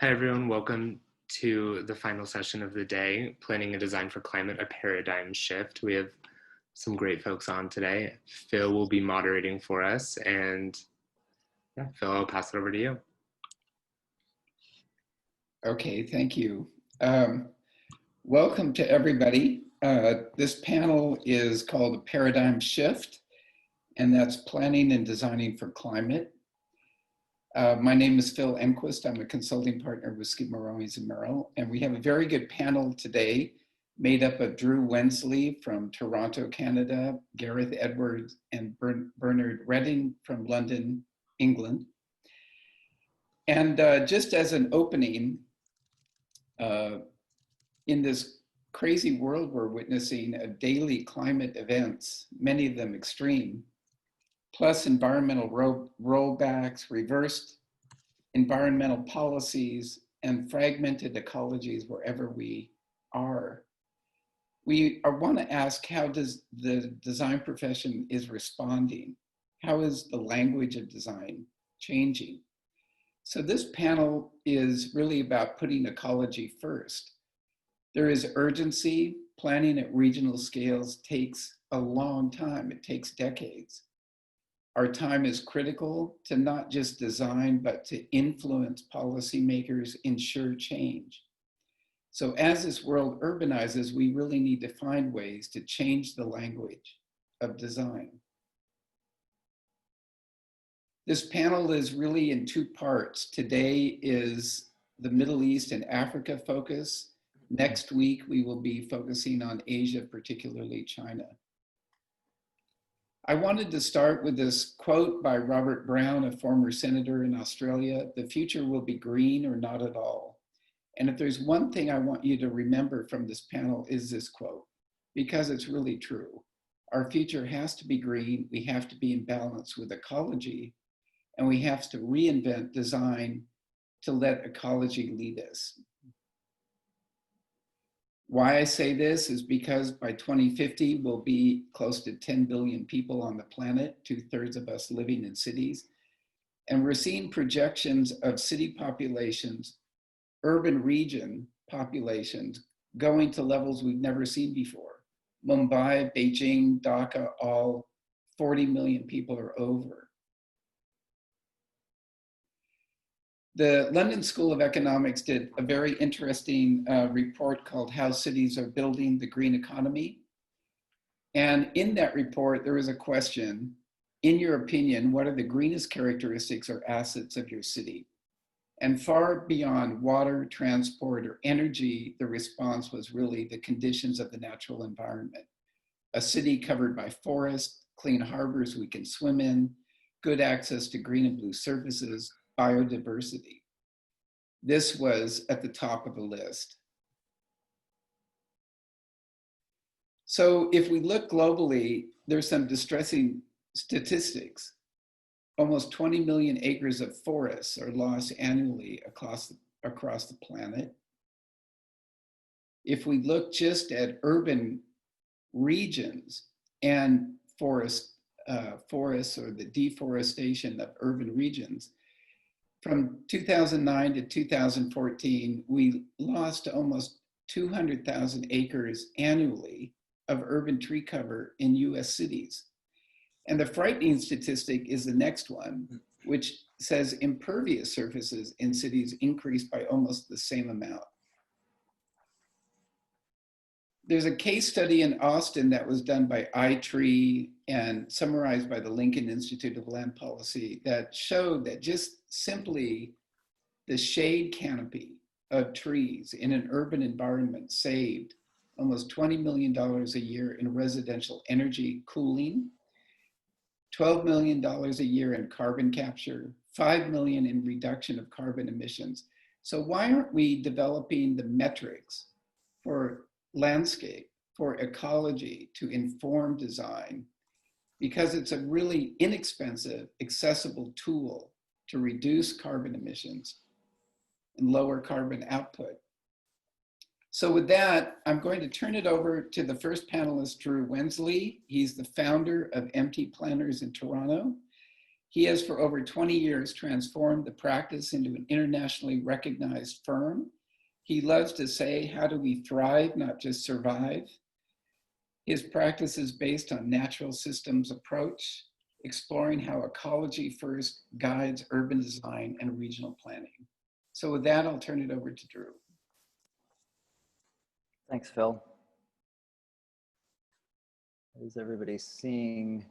Hi everyone, welcome to the final session of the day, Planning and Design for Climate, a Paradigm Shift. We have some great folks on today. Phil will be moderating for us, and yeah, Phil, I'll pass it over to you. Okay, thank you. Welcome to everybody. This panel is called a Paradigm Shift, and that's Planning and Designing for Climate. My name is Phil Enquist. I'm a consulting partner with Skidmore, Owings & Merrill, and we have a very good panel today made up of Drew Wensley from Toronto, Canada, Gareth Edwards and Bernard Redding from London, England. And just as an opening, in this crazy world we're witnessing of daily climate events, many of them extreme, plus environmental rollbacks, reversed environmental policies, and fragmented ecologies wherever we are. We want to ask, how does the design profession is responding? How is the language of design changing? So this panel is really about putting ecology first. There is urgency. Planning at regional scales takes a long time. It takes decades. Our time is critical to not just design, but to influence policymakers, ensure change. So as this world urbanizes, we really need to find ways to change the language of design. This panel is really in two parts. Today is the Middle East and Africa focus. Next week, we will be focusing on Asia, particularly China. I wanted to start with this quote by Robert Brown, a former senator in Australia: "The future will be green or not at all." And if there's one thing I want you to remember from this panel is this quote, because it's really true. Our future has to be green, we have to be in balance with ecology, and we have to reinvent design to let ecology lead us. Why I say this is because by 2050, we'll be close to 10 billion people on the planet, 2/3 of us living in cities. And we're seeing projections of city populations, urban region populations, going to levels we've never seen before. Mumbai, Beijing, Dhaka, all 40 million people or over. The London School of Economics did a very interesting report called How Cities Are Building the Green Economy. And in that report, there is a question: in your opinion, what are the greenest characteristics or assets of your city? And far beyond water, transport, or energy, the response was really the conditions of the natural environment. A city covered by forests, clean harbors we can swim in, good access to green and blue surfaces, biodiversity. This was at the top of the list. So if we look globally, there's some distressing statistics. Almost 20 million acres of forests are lost annually across the planet. If we look just at urban regions and forests or the deforestation of urban regions, from 2009 to 2014, we lost almost 200,000 acres annually of urban tree cover in US cities. And the frightening statistic is the next one, which says impervious surfaces in cities increased by almost the same amount. There's a case study in Austin that was done by iTree and summarized by the Lincoln Institute of Land Policy that showed that just simply the shade canopy of trees in an urban environment saved almost $20 million a year in residential energy cooling, $12 million a year in carbon capture, $5 million in reduction of carbon emissions. So why aren't we developing the metrics for landscape, for ecology to inform design? Because it's a really inexpensive, accessible tool to reduce carbon emissions and lower carbon output. So with that, I'm going to turn it over to the first panelist, Drew Wensley. He's the founder of MT Planners in Toronto. He has for over 20 years transformed the practice into an internationally recognized firm. He loves to say, how do we thrive, not just survive? His practice is based on natural systems approach, exploring how ecology first guides urban design and regional planning. So with that, I'll turn it over to Drew. Thanks, Phil. Is everybody seeing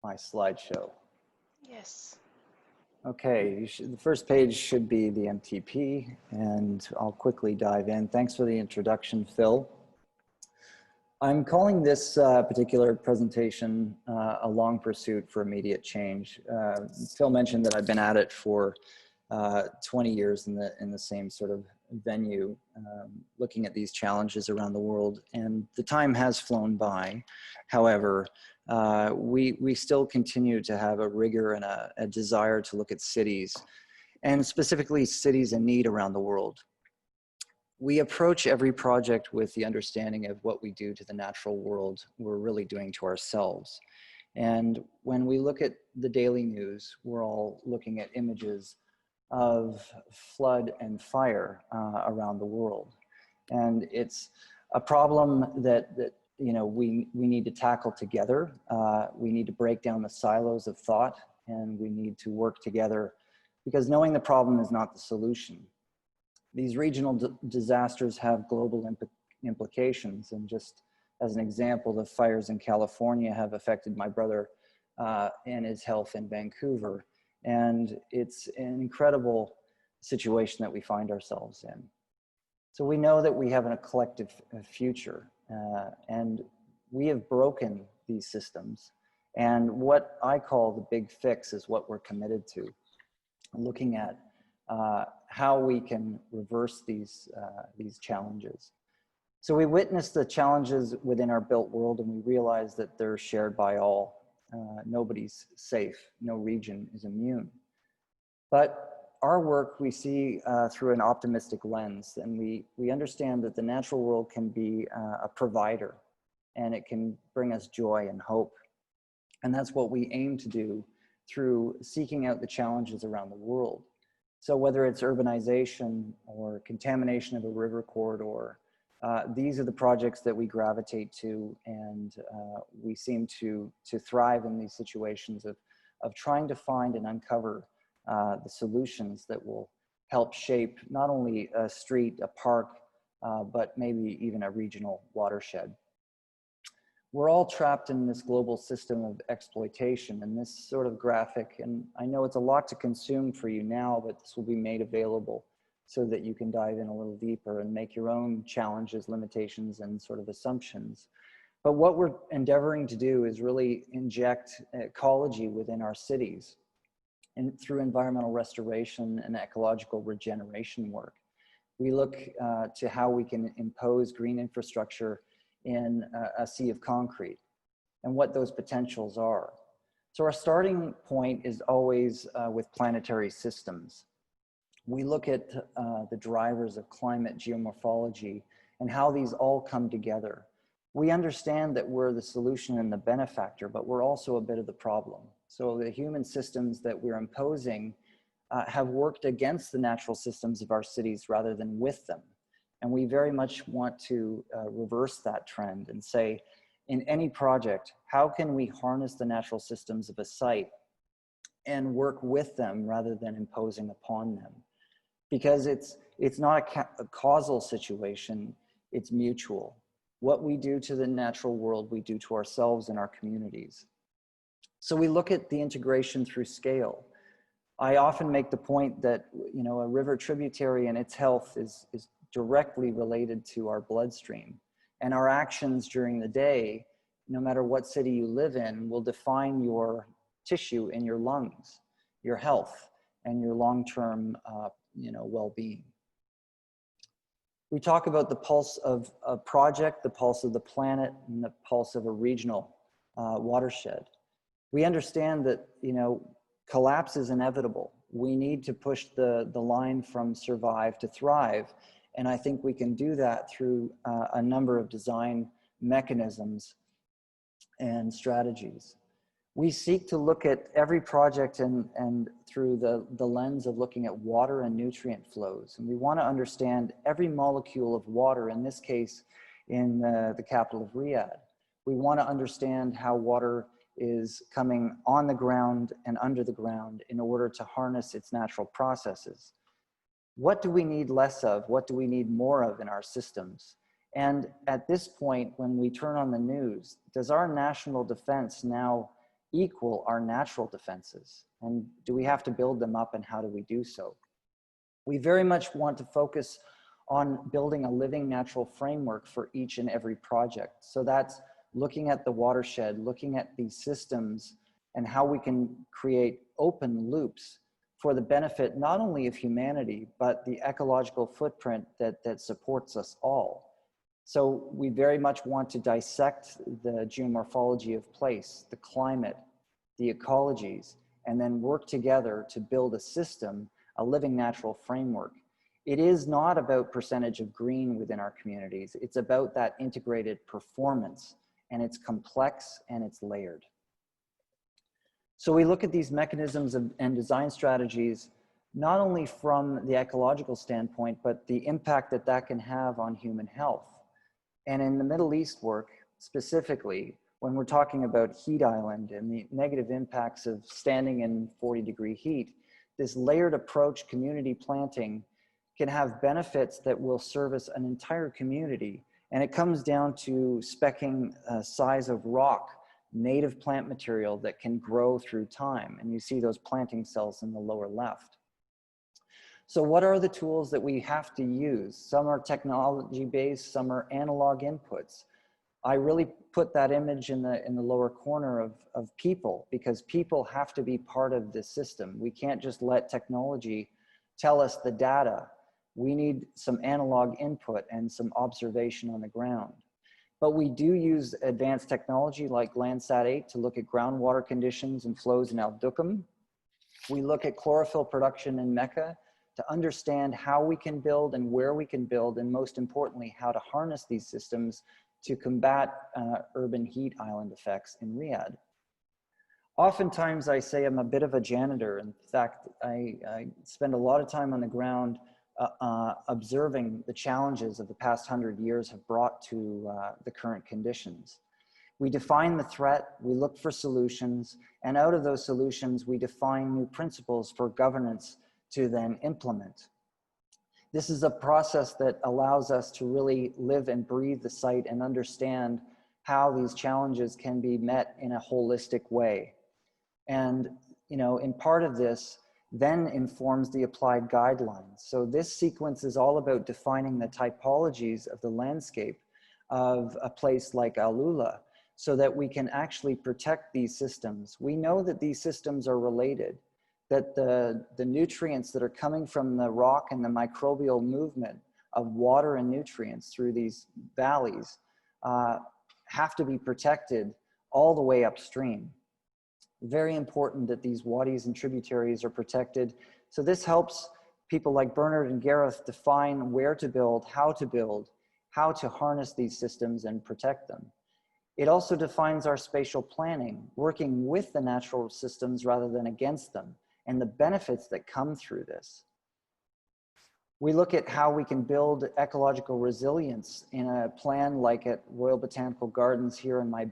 my slideshow? Yes. Okay, the first page should be the MTP, and I'll quickly dive in. Thanks for the introduction, Phil. I'm calling this particular presentation a long pursuit for immediate change. Phil mentioned that I've been at it for 20 years in the same sort of venue, looking at these challenges around the world, and the time has flown by. However, we still continue to have a rigor and a desire to look at cities, and specifically cities in need around the world. We approach every project with the understanding of what we do to the natural world, we're really doing to ourselves. And when we look at the daily news, we're all looking at images of flood and fire around the world. And it's a problem that you know, we need to tackle together. We need to break down the silos of thought, and we need to work together, because knowing the problem is not the solution. These regional disasters have global implications, and just as an example, the fires in California have affected my brother and his health in Vancouver, and it's an incredible situation that we find ourselves in. So we know that we have a collective future, and we have broken these systems, and what I call the big fix is what we're committed to, looking at how we can reverse these challenges. So we witness the challenges within our built world, and we realize that they're shared by all. Nobody's safe, no region is immune. But our work we see through an optimistic lens, and we understand that the natural world can be a provider, and it can bring us joy and hope. And that's what we aim to do through seeking out the challenges around the world. So whether it's urbanization or contamination of a river corridor, these are the projects that we gravitate to, and we seem to thrive in these situations of trying to find and uncover the solutions that will help shape not only a street, a park, but maybe even a regional watershed. We're all trapped in this global system of exploitation, and this sort of graphic, and I know it's a lot to consume for you now, but this will be made available so that you can dive in a little deeper and make your own challenges, limitations, and sort of assumptions. But what we're endeavoring to do is really inject ecology within our cities, and through environmental restoration and ecological regeneration work. We look to how we can impose green infrastructure in a sea of concrete and what those potentials are. So our starting point is always with planetary systems. We look at the drivers of climate, geomorphology, and how these all come together. We understand that we're the solution and the benefactor, but we're also a bit of the problem. So the human systems that we're imposing have worked against the natural systems of our cities rather than with them. And we very much want to reverse that trend and say, in any project, how can we harness the natural systems of a site and work with them rather than imposing upon them? Because it's not a causal situation, it's mutual. What we do to the natural world, we do to ourselves and our communities. So we look at the integration through scale. I often make the point that, you know, a river tributary and its health is directly related to our bloodstream, and our actions during the day, no matter what city you live in, will define your tissue in your lungs, your health, and your long-term well-being. We talk about the pulse of a project, the pulse of the planet, and the pulse of a regional watershed. We understand that, you know, collapse is inevitable. We need to push the line from survive to thrive. And I think we can do that through a number of design mechanisms and strategies. We seek to look at every project and through the lens of looking at water and nutrient flows. And we want to understand every molecule of water, in this case, in the capital of Riyadh. We want to understand how water is coming on the ground and under the ground in order to harness its natural processes. What do we need less of? What do we need more of in our systems? And at this point, when we turn on the news, does our national defense now equal our natural defenses? And do we have to build them up, and how do we do so? We very much want to focus on building a living natural framework for each and every project. So that's looking at the watershed, looking at these systems, and how we can create open loops for the benefit not only of humanity, but the ecological footprint that supports us all. So we very much want to dissect the geomorphology of place, the climate, the ecologies, and then work together to build a system, a living natural framework. It is not about percentage of green within our communities. It's about that integrated performance, and it's complex and it's layered. So we look at these mechanisms and design strategies, not only from the ecological standpoint, but the impact that that can have on human health. And in the Middle East work, specifically, when we're talking about heat island and the negative impacts of standing in 40-degree heat, this layered approach, community planting, can have benefits that will service an entire community. And it comes down to speccing size of rock, native plant material that can grow through time. And you see those planting cells in the lower left. So what are the tools that we have to use? Some are technology-based, some are analog inputs. I really put that image in the lower corner of people, because people have to be part of this system. We can't just let technology tell us the data. We need some analog input and some observation on the ground. But we do use advanced technology like Landsat 8 to look at groundwater conditions and flows in Al Duqm. We look at chlorophyll production in Mecca to understand how we can build and where we can build, and most importantly, how to harness these systems to combat urban heat island effects in Riyadh. Oftentimes I say I'm a bit of a janitor. In fact, I spend a lot of time on the ground observing the challenges of the past 100 years have brought to the current conditions. We define the threat, we look for solutions, and out of those solutions, we define new principles for governance to then implement. This is a process that allows us to really live and breathe the site and understand how these challenges can be met in a holistic way. And, you know, in part of this then informs the applied guidelines. So this sequence is all about defining the typologies of the landscape of a place like Alula, so that we can actually protect these systems. We know that these systems are related, that the nutrients that are coming from the rock and the microbial movement of water and nutrients through these valleys have to be protected all the way upstream. Very important that these wadis and tributaries are protected. So this helps people like Bernard and Gareth define where to build, how to harness these systems and protect them. It also defines our spatial planning, working with the natural systems rather than against them, and the benefits that come through this. We look at how we can build ecological resilience in a plan like at Royal Botanical Gardens here in my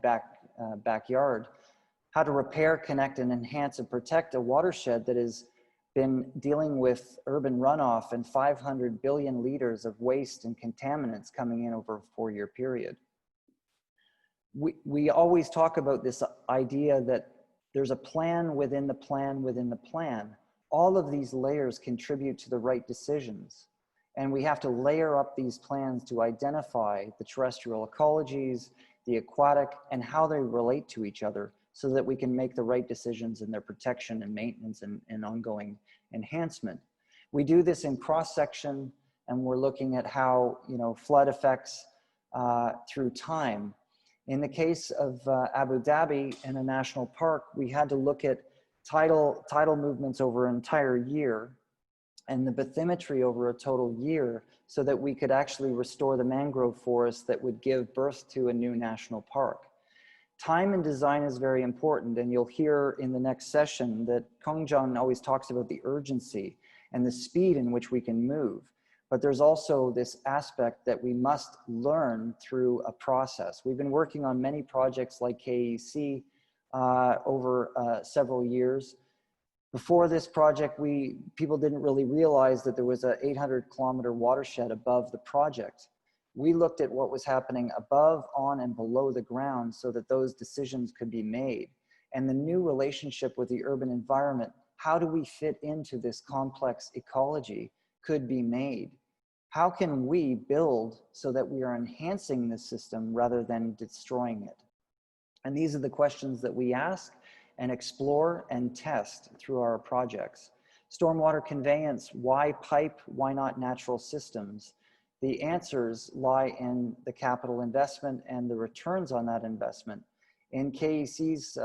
backyard, how to repair, connect, and enhance and protect a watershed that has been dealing with urban runoff and 500 billion liters of waste and contaminants coming in over a 4-year period. We always talk about this idea that there's a plan within the plan within the plan. All of these layers contribute to the right decisions. And we have to layer up these plans to identify the terrestrial ecologies, the aquatic, and how they relate to each other, so that we can make the right decisions in their protection and maintenance and ongoing enhancement. We do this in cross-section, and we're looking at how, you know, flood effects through time. In the case of Abu Dhabi in a national park, we had to look at tidal movements over an entire year and the bathymetry over a total year, so that we could actually restore the mangrove forest that would give birth to a new national park. time and design is very important, and you'll hear in the next session that Kongjian always talks about the urgency and the speed in which we can move. But there's also this aspect that we must learn through a process. We've been working on many projects like KEC over several years. Before this project, people didn't really realize that there was a 800-kilometer watershed above the project. We looked at what was happening above, on, and below the ground so that those decisions could be made. And the new relationship with the urban environment, how do we fit into this complex ecology, could be made. How can we build so that we are enhancing the system rather than destroying it? And these are the questions that we ask and explore and test through our projects. Stormwater conveyance, why pipe, why not natural systems? The answers lie in the capital investment and the returns on that investment. In KEC's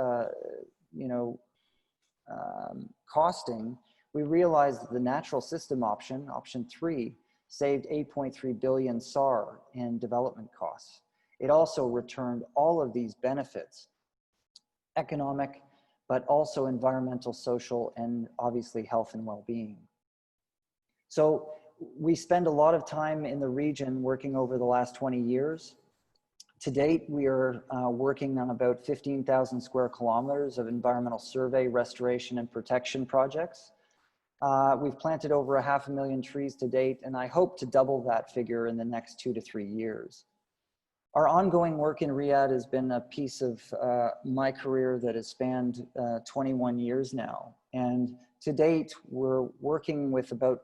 costing, we realized that the natural system option, option 3, saved 8.3 billion SAR in development costs. It also returned all of these benefits, economic, but also environmental, social, and obviously health and well-being. So we spend a lot of time in the region working over the last 20 years. To date, we are working on about 15,000 square kilometers of environmental survey, restoration, and protection projects. We've planted over 500,000 trees to date, and I hope to double that figure in the next 2 to 3 years. Our ongoing work in Riyadh has been a piece of my career that has spanned 21 years now. And to date, we're working with about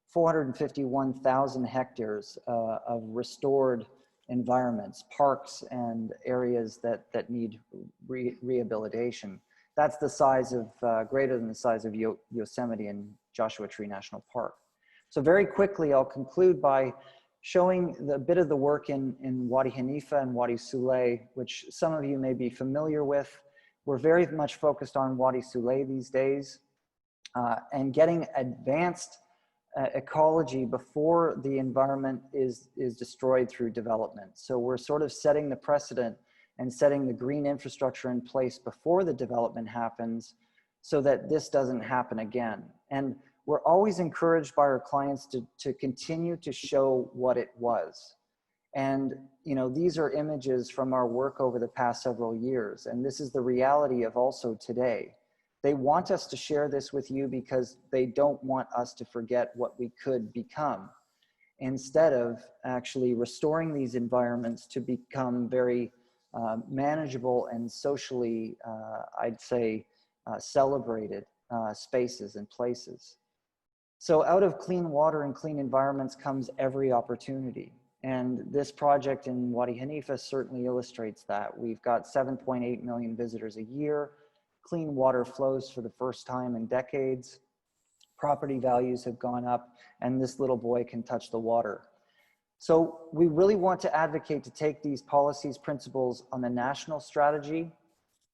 451,000 hectares of restored environments, parks, and areas that need rehabilitation. That's the size of, greater than the size of Yosemite and Joshua Tree National Park. So very quickly, I'll conclude by showing a bit of the work in Wadi Hanifa and Wadi Souleh, which some of you may be familiar with. We're very much focused on Wadi Souleh these days and getting advanced ecology before the environment is destroyed through development. So we're sort of setting the precedent and setting the green infrastructure in place before the development happens so that this doesn't happen again. And we're always encouraged by our clients to continue to show what it was. And these are images from our work over the past several years. And this is the reality of also today. They want us to share this with you because they don't want us to forget what we could become, instead of actually restoring these environments to become very manageable and socially, I'd say, celebrated spaces and places. So out of clean water and clean environments comes every opportunity. And this project in Wadi Hanifa certainly illustrates that. We've got 7.8 million visitors a year. Clean water flows for the first time in decades. Property values have gone up, and this little boy can touch the water. So we really want to advocate to take these policies, principles on the national strategy,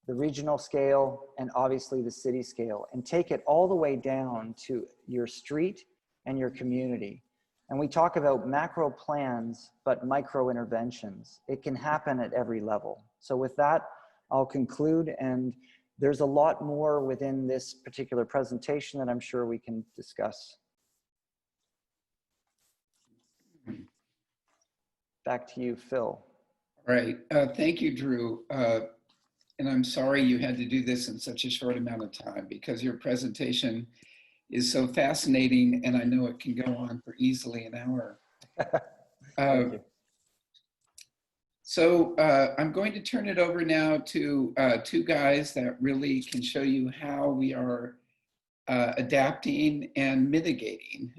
the regional scale, and obviously the city scale, and take it all the way down to your street and your community. And we talk about macro plans, but micro interventions. It can happen at every level. So with that, I'll conclude, and there's a lot more within this particular presentation that I'm sure we can discuss. Back to you, Phil. All right, thank you, Drew. And I'm sorry you had to do this in such a short amount of time because your presentation is so fascinating, and I know it can go on for easily an hour. Thank you. So I'm going to turn it over now to two guys that really can show you how we are adapting and mitigating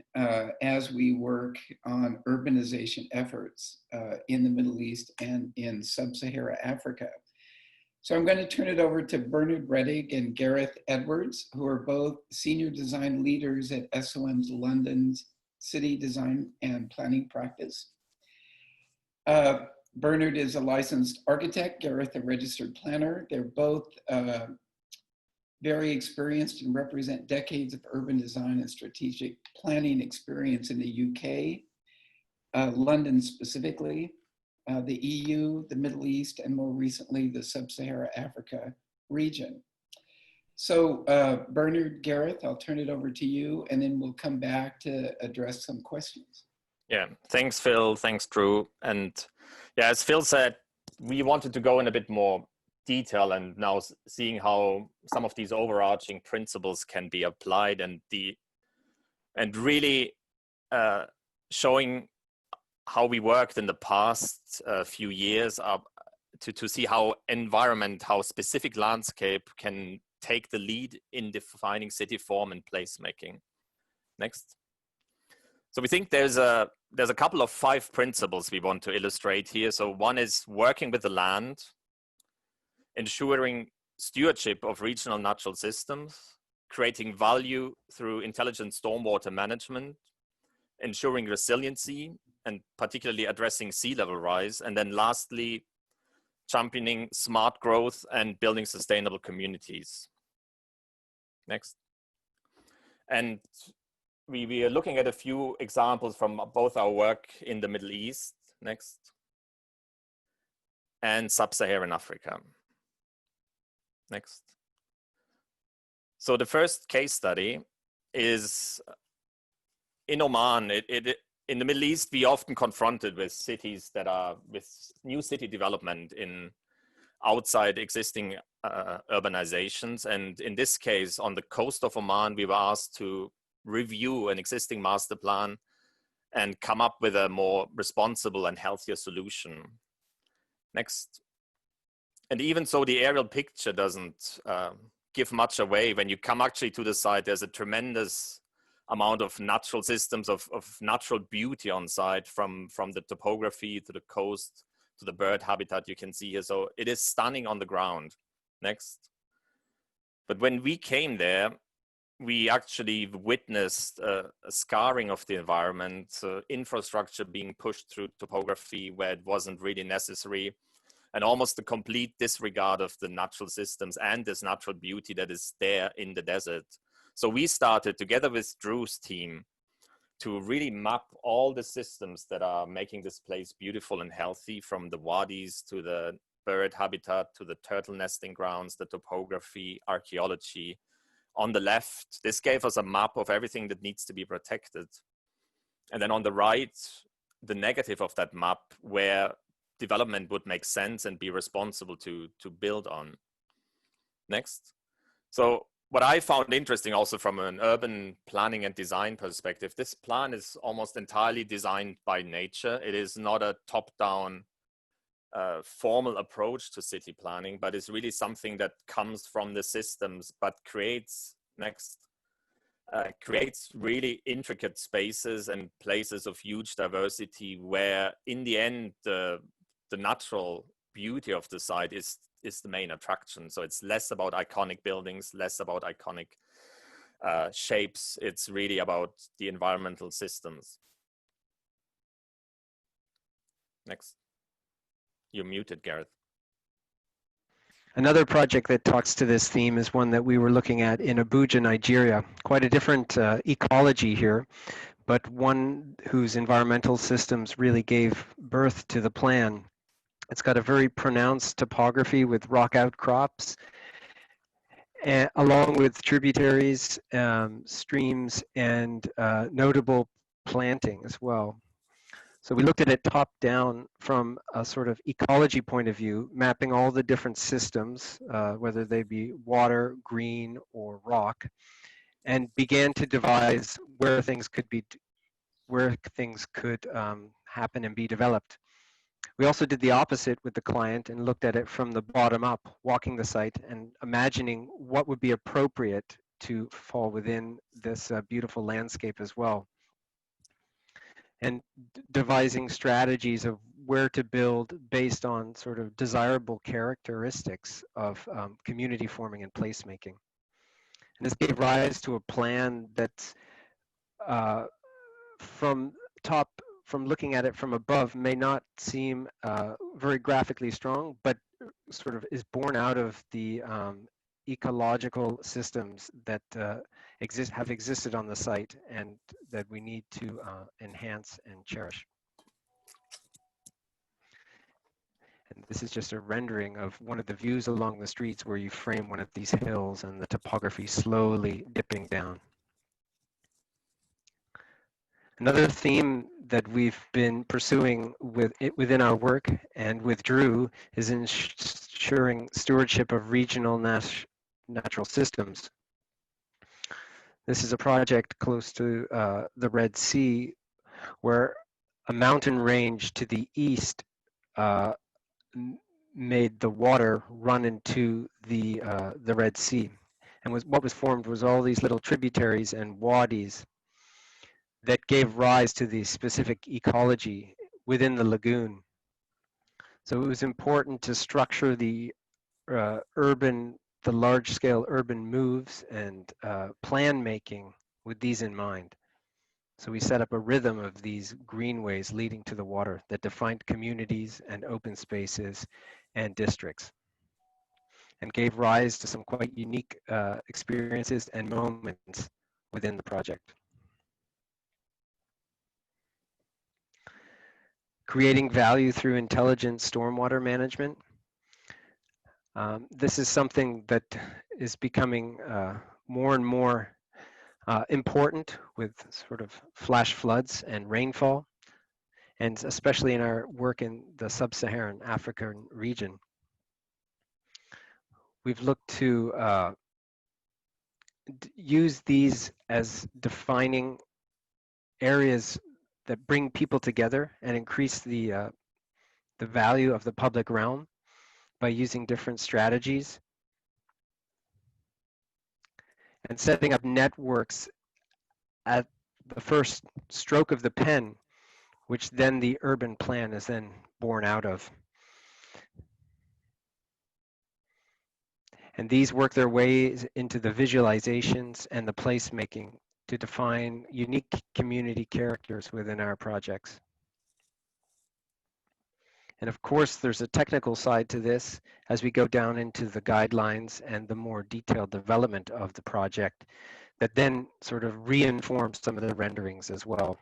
as we work on urbanization efforts in the Middle East and in sub-Saharan Africa. So I'm going to turn it over to Bernard Rettig and Gareth Edwards, who are both senior design leaders at SOM's London's City Design and Planning Practice. Bernard is a licensed architect, Gareth a registered planner. They're both very experienced and represent decades of urban design and strategic planning experience in the UK, London specifically. the EU, the Middle East, and more recently, the Sub-Saharan Africa region. So Bernard, Gareth, I'll turn it over to you, and then we'll come back to address some questions. Yeah, thanks, Phil. Thanks, Drew. And yeah, as Phil said, we wanted to go in a bit more detail and now seeing how some of these overarching principles can be applied and really showing how we worked in the past few years to see how how specific landscape can take the lead in defining city form and placemaking. Next. So we think there's a couple of 5 principles we want to illustrate here. So one is working with the land, ensuring stewardship of regional natural systems, creating value through intelligent stormwater management, ensuring resiliency, and particularly addressing sea level rise. And then lastly, championing smart growth and building sustainable communities. Next. And we are looking at a few examples from both our work in the Middle East, next, and Sub-Saharan Africa. Next. So the first case study is in Oman. In the Middle East, we often confronted with cities that are with new city development in outside existing urbanizations. And in this case, on the coast of Oman, we were asked to review an existing master plan and come up with a more responsible and healthier solution. Next. And even so, the aerial picture doesn't give much away. When you come actually to the site, there's a tremendous amount of natural systems, of natural beauty on site, from the topography to the coast to the bird habitat you can see here. So it is stunning on the ground. Next. But when we came there, we actually witnessed a scarring of the environment, infrastructure being pushed through topography where it wasn't really necessary, and almost a complete disregard of the natural systems and this natural beauty that is there in the desert. So we started together with Drew's team to really map all the systems that are making this place beautiful and healthy, from the wadis to the bird habitat to the turtle nesting grounds, the topography, archaeology. On the left, this gave us a map of everything that needs to be protected. And then on the right, the negative of that map, where development would make sense and be responsible to build on. Next. So what I found interesting also from an urban planning and design perspective, this plan is almost entirely designed by nature. It is not a top-down formal approach to city planning, but it's really something that comes from the systems, but creates really intricate spaces and places of huge diversity, where in the end the natural beauty of the site is the main attraction. So it's less about iconic buildings, less about iconic shapes. It's really about the environmental systems. Next. You're muted, Gareth. Another project that talks to this theme is one that we were looking at in Abuja, Nigeria. Quite a different ecology here, but one whose environmental systems really gave birth to the plan. It's got a very pronounced topography with rock outcrops, along with tributaries, streams, and notable planting as well. So we looked at it top down from a sort of ecology point of view, mapping all the different systems, whether they be water, green, or rock, and began to devise where things could happen and be developed. We also did the opposite with the client and looked at it from the bottom up, walking the site and imagining what would be appropriate to fall within this beautiful landscape as well, and devising strategies of where to build based on sort of desirable characteristics of community forming and placemaking. And this gave rise to a plan that from looking at it from above may not seem very graphically strong, but sort of is born out of the ecological systems that have existed on the site and that we need to enhance and cherish. And this is just a rendering of one of the views along the streets where you frame one of these hills and the topography slowly dipping down. Another theme that we've been pursuing within our work and with Drew is ensuring stewardship of regional natural systems. This is a project close to the Red Sea where a mountain range to the east made the water run into the Red Sea. And what was formed was all these little tributaries and wadis that gave rise to the specific ecology within the lagoon. So it was important to structure the large-scale urban moves and plan making with these in mind. So we set up a rhythm of these greenways leading to the water that defined communities and open spaces and districts, and gave rise to some quite unique experiences and moments within the project. Creating value through intelligent stormwater management. This is something that is becoming more and more important with sort of flash floods and rainfall, and especially in our work in the sub-Saharan African region. We've looked to use these as defining areas that bring people together and increase the value of the public realm by using different strategies and setting up networks at the first stroke of the pen, which then the urban plan is then born out of. And these work their ways into the visualizations and the placemaking to define unique community characters within our projects. And of course, there's a technical side to this as we go down into the guidelines and the more detailed development of the project that then sort of reinforms some of the renderings as well.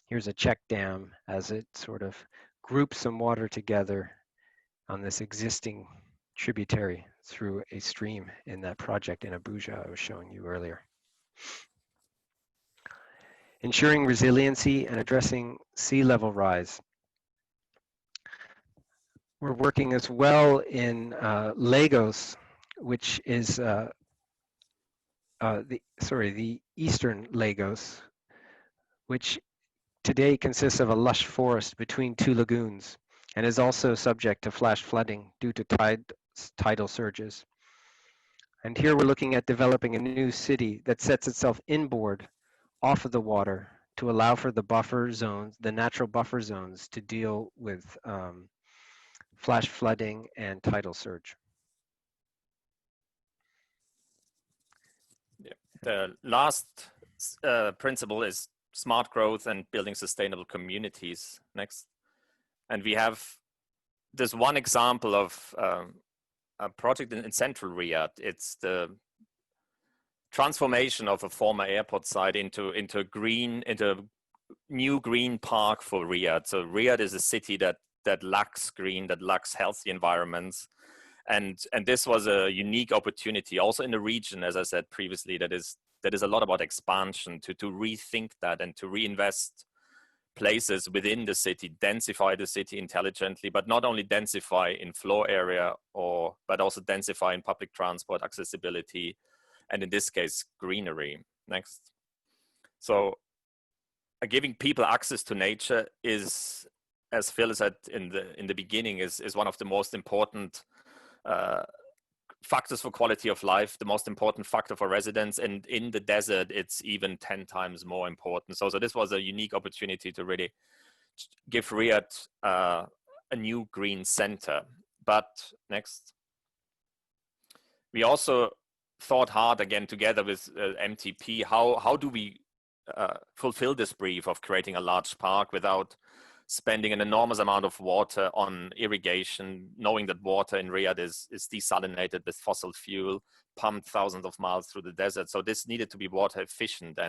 Here's a check dam as it sort of groups some water together on this existing tributary through a stream in that project in Abuja I was showing you earlier. Ensuring resiliency and addressing sea level rise. We're working as well in Lagos, which is the eastern Lagos, which today consists of a lush forest between two lagoons and is also subject to flash flooding due to tidal surges. And here we're looking at developing a new city that sets itself inboard off of the water to allow for the buffer zones, the natural buffer zones, to deal with flash flooding and tidal surge. Yeah. The last principle is smart growth and building sustainable communities. Next. And we have this one example of a project in central Riyadh. It's the transformation of a former airport site into a new green park for Riyadh. So Riyadh is a city that lacks green, that lacks healthy environments. And this was a unique opportunity also in the region, as I said previously, that is a lot about expansion, to rethink that and to reinvest places within the city, densify the city intelligently, but not only densify in floor area but also densify in public transport, accessibility, and in this case, greenery. Next. So giving people access to nature is, as Phil said in the beginning, is one of the most important factors for quality of life, the most important factor for residents, and in the desert it's even 10 times more important. So this was a unique opportunity to really give Riyadh a new green center. But next, we also thought hard again together with MTP, how do we fulfill this brief of creating a large park without spending an enormous amount of water on irrigation, knowing that water in Riyadh is desalinated with fossil fuel, pumped thousands of miles through the desert. So this needed to be water efficient.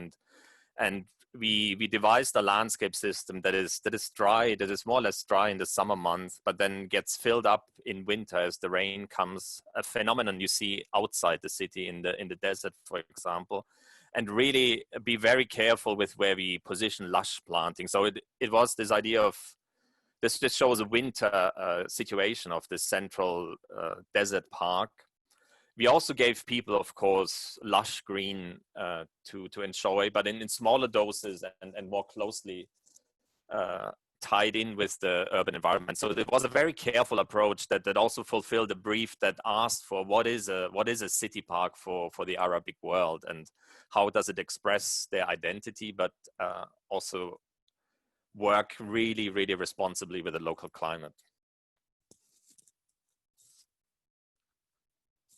And we devised a landscape system that is dry, that is more or less dry in the summer months, but then gets filled up in winter as the rain comes. A phenomenon you see outside the city in the desert, for example, and really be very careful with where we position lush planting. So it was this idea of this shows a winter situation of this central desert park. We also gave people, of course, lush green to enjoy, but in smaller doses and more closely tied in with the urban environment. So it was a very careful approach that also fulfilled the brief that asked for what is a city park for the Arabic world, and how does it express their identity, but also work really, really responsibly with the local climate.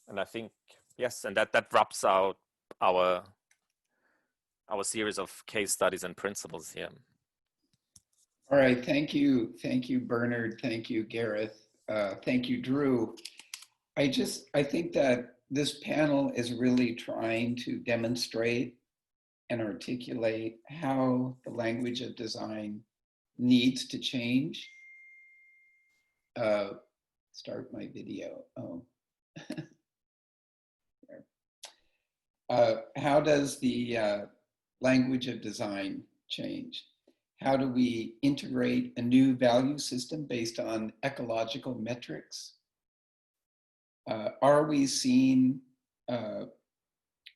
And I think, yes, and that wraps out our series of case studies and principles here. All right, thank you, Bernard. Thank you, Gareth. Thank you, Drew. I think that this panel is really trying to demonstrate and articulate how the language of design needs to change. Start my video. Oh. How does the language of design change? How do we integrate a new value system based on ecological metrics? Are we seeing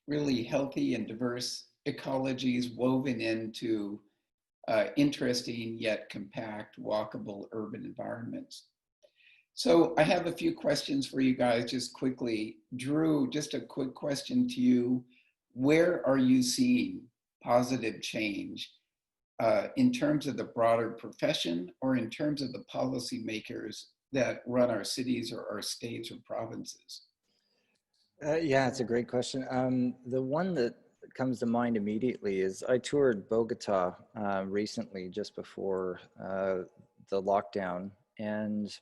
really healthy and diverse ecologies woven into interesting yet compact, walkable urban environments? So I have a few questions for you guys just quickly. Drew, just a quick question to you. Where are you seeing positive change in terms of the broader profession, or in terms of the policymakers that run our cities or our states or provinces? Yeah, it's a great question. The one that comes to mind immediately is I toured Bogota recently, just before the lockdown, and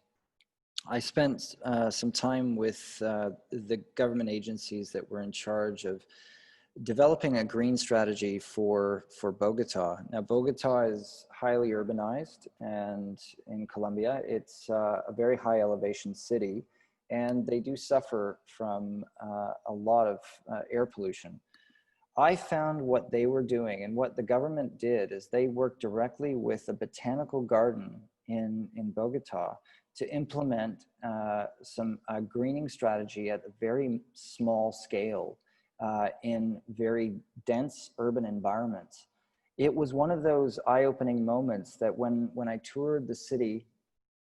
I spent some time with the government agencies that were in charge of developing a green strategy for Bogota. Now, Bogota is highly urbanized, and in Colombia, it's a very high elevation city, and they do suffer from a lot of air pollution. I found what they were doing, and what the government did is they worked directly with a botanical garden in Bogota to implement some greening strategy at a very small scale in very dense urban environments. It was one of those eye-opening moments that when I toured the city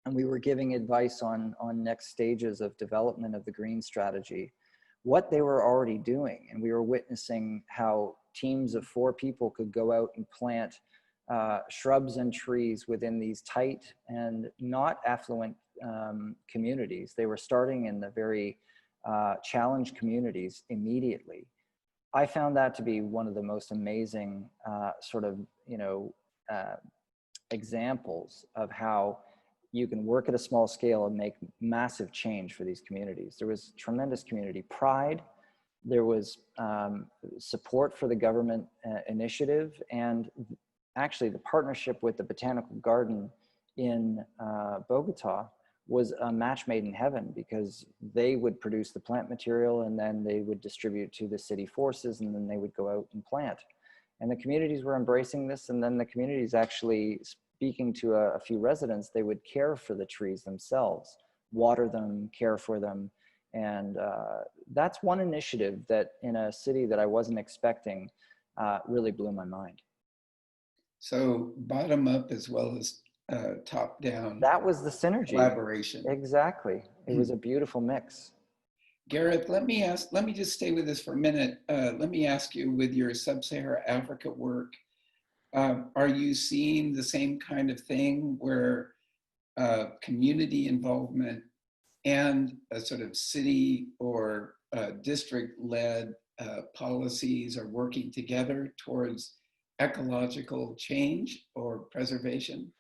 and we were giving advice on next stages of development of the green strategy, what they were already doing, and we were witnessing how teams of 4 people could go out and plant shrubs and trees within these tight and not affluent communities. They were starting in the very challenged communities immediately. I found that to be one of the most amazing examples of how you can work at a small scale and make massive change for these communities. There was tremendous community pride. There was support for the government initiative, and actually the partnership with the Botanical Garden in Bogota was a match made in heaven, because they would produce the plant material and then they would distribute to the city forces, and then they would go out and plant. And the communities were embracing this, and then the communities actually, speaking to a few residents, they would care for the trees themselves, water them, care for them. And that's one initiative that in a city that I wasn't expecting really blew my mind. So bottom up as well as top down. That was the synergy. Collaboration. Exactly. It was a beautiful mix. Gareth, let me just stay with this for a minute. Let me ask you, with your Sub-Saharan Africa work, are you seeing the same kind of thing where community involvement and a sort of city or district-led policies are working together towards ecological change or preservation?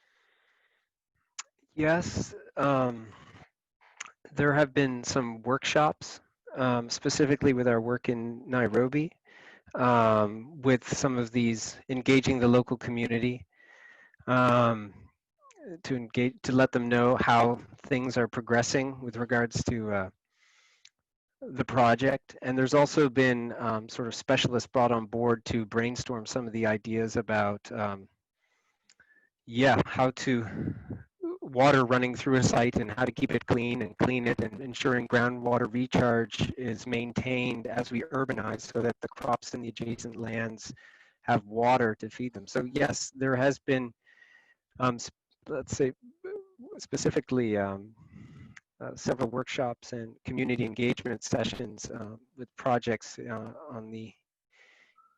Yes, there have been some workshops, specifically with our work in Nairobi, with some of these, engaging the local community, to engage, to let them know how things are progressing with regards to the project. And there's also been sort of specialists brought on board to brainstorm some of the ideas about, how to water running through a site and how to keep it clean and clean it, and ensuring groundwater recharge is maintained as we urbanize so that the crops in the adjacent lands have water to feed them. So yes, there has been, let's say, specifically several workshops and community engagement sessions with projects on the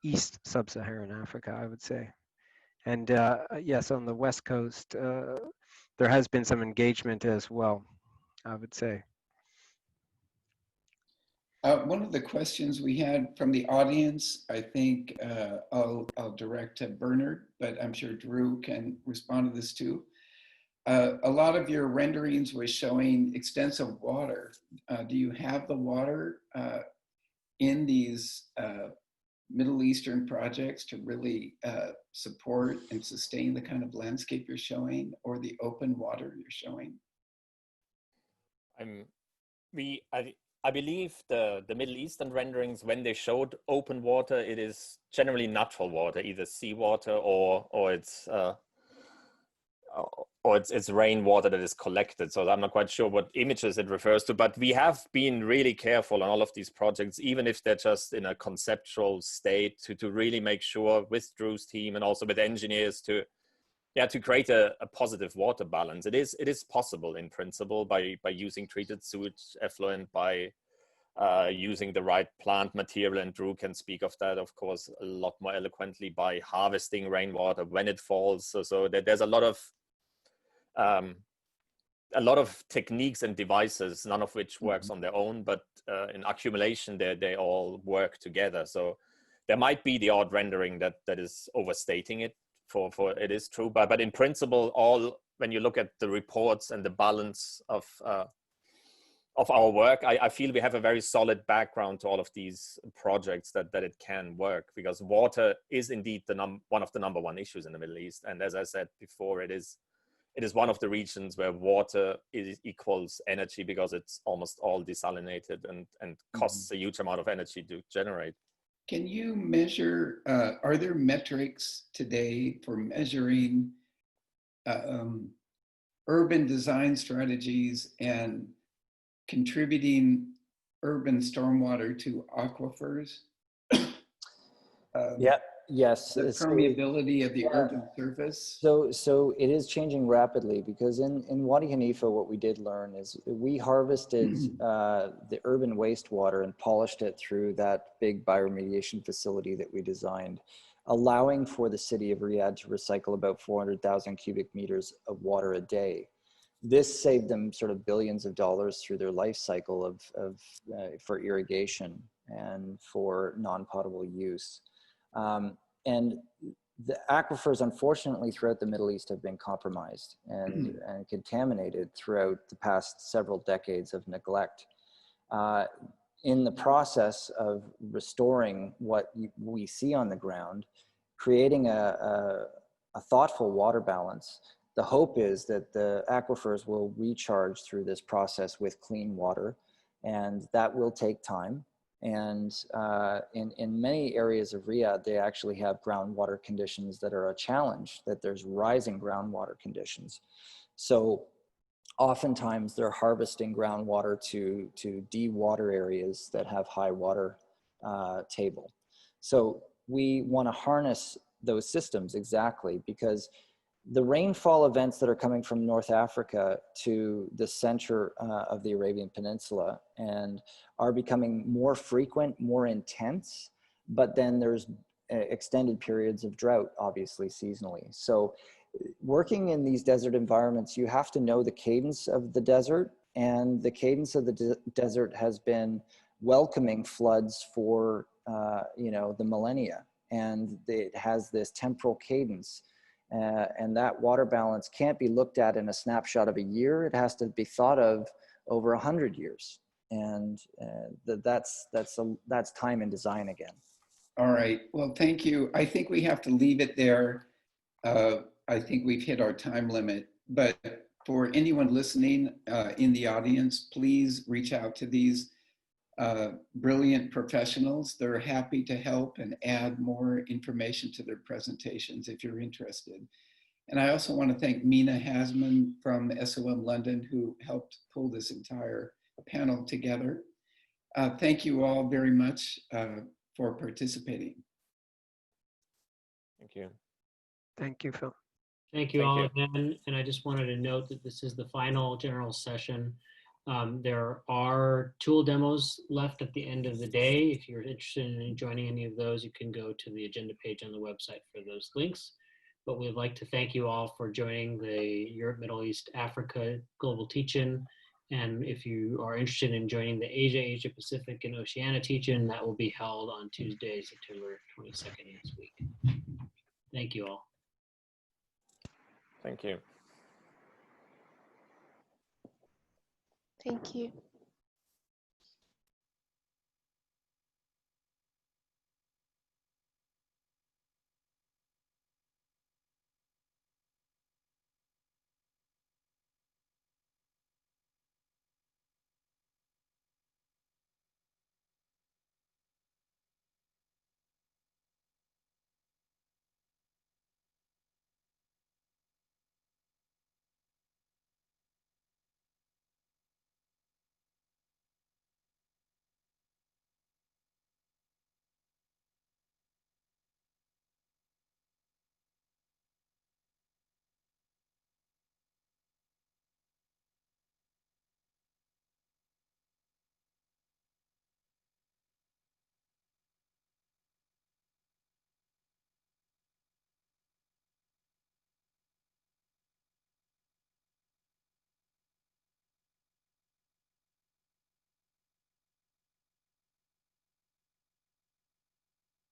East Sub-Saharan Africa, I would say. And yes, on the West Coast, there has been some engagement as well, I would say. One of the questions we had from the audience, I think I'll direct to Bernard, but I'm sure Drew can respond to this too. A lot of your renderings was showing extensive water. Do you have the water in these Middle Eastern projects to really support and sustain the kind of landscape you're showing, or the open water you're showing? I believe the Middle Eastern renderings, when they showed open water, it is generally natural water, either seawater or it's rainwater that is collected. So I'm not quite sure what images it refers to, but we have been really careful on all of these projects, even if they're just in a conceptual state, to really make sure with Drew's team and also with engineers to create a positive water balance. It is possible in principle by using treated sewage effluent, by using the right plant material, and Drew can speak of that, of course, a lot more eloquently, by harvesting rainwater when it falls. So there's a lot of techniques and devices, none of which works on their own, but in accumulation, they all work together. So there might be the odd rendering that is overstating it. For it is true, but in principle, when you look at the reports and the balance of our work, I feel we have a very solid background to all of these projects that it can work, because water is indeed one of the number one issues in the Middle East. And as I said before, it is one of the regions where water equals energy, because it's almost all desalinated and costs a huge amount of energy to generate. Can you measure, are there metrics today for measuring urban design strategies and contributing urban stormwater to aquifers? Yes. The permeability of the urban surface? So it is changing rapidly, because in Wadi Hanifa, what we did learn is we harvested the urban wastewater and polished it through that big bioremediation facility that we designed, allowing for the city of Riyadh to recycle about 400,000 cubic meters of water a day. This saved them sort of billions of dollars through their life cycle for irrigation and for non-potable use. And the aquifers, unfortunately, throughout the Middle East have been compromised and contaminated throughout the past several decades of neglect. In the process of restoring what we see on the ground, creating a thoughtful water balance, the hope is that the aquifers will recharge through this process with clean water, and that will take time. And in many areas of Riyadh, they actually have groundwater conditions that are a challenge, that there's rising groundwater conditions. So oftentimes they're harvesting groundwater to de-water areas that have high water table. So we want to harness those systems exactly, because the rainfall events that are coming from North Africa to the center of the Arabian Peninsula and are becoming more frequent, more intense, but then there's extended periods of drought, obviously seasonally. So working in these desert environments, you have to know the cadence of the desert, and the cadence of the desert has been welcoming floods for the millennia, and it has this temporal cadence. And that water balance can't be looked at in a snapshot of a year. It has to be thought of over 100 years. And that's time in design again. All right. Well, thank you. I think we have to leave it there. I think we've hit our time limit. But for anyone listening in the audience, please reach out to these brilliant professionals. They're happy to help and add more information to their presentations if you're interested. And I also want to thank Mina Hasman from SOM London, who helped pull this entire panel together. Thank you all very much for participating. Thank you. Thank you, Phil. Thank you Thank all you. again. And I just wanted to note that this is the final general session. There are tool demos left at the end of the day. If you're interested in joining any of those, you can go to the agenda page on the website for those links. But we'd like to thank you all for joining the Europe, Middle East, Africa Global Teach-In. And if you are interested in joining the Asia, Asia Pacific, and Oceania Teach-In, that will be held on Tuesday, September 22nd next week. Thank you all. Thank you. Thank you.